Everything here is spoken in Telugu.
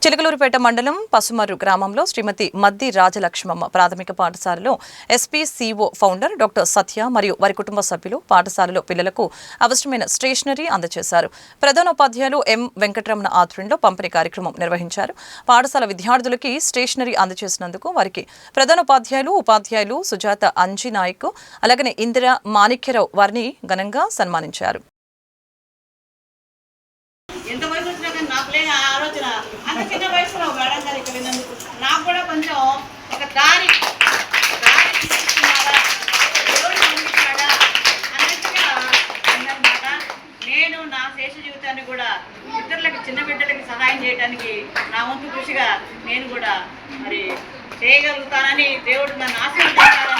చిలకలూరుపేట మండలం పసుమర్రు గ్రామంలో శ్రీమతి మద్ది రాజలక్ష్మమ్మ ప్రాథమిక పాఠశాలలో ఎస్పీసీఓ ఫౌండర్ డాక్టర్ సత్య మరియు వారి కుటుంబ సభ్యులు పాఠశాలలో పిల్లలకు అవసరమైన స్టేషనరీ అందజేశారు. ప్రధానోపాధ్యాయులు ఎం వెంకటరమణ ఆధ్వర్యంలో పంపిణీ కార్యక్రమం నిర్వహించారు. పాఠశాల విద్యార్థులకి స్టేషనరీ అందజేసినందుకు వారికి ప్రధానోపాధ్యాయులు, ఉపాధ్యాయులు సుజాత అంజినాయక్, అలాగనే ఇందిరా మాణిక్యరావు వారిని ఘనంగా సన్మానించారు. ఆలోచన అంత చిన్న వయసులో మేడం గారు ఇక్కడ విన్నందుకు నాకు కూడా కొంచెం ఒక దారి తీసుకున్నారా, దేవుడు పంపించాడా అన్నట్టుగా ఉందన్నమాట. నేను నా శేష జీవితాన్ని కూడా ఇతరులకి, చిన్న బిడ్డలకి సహాయం చేయడానికి నా వంతు కృషిగా నేను కూడా మరి చేయగలుగుతానని దేవుడు నన్ను ఆశీర్వదించారు.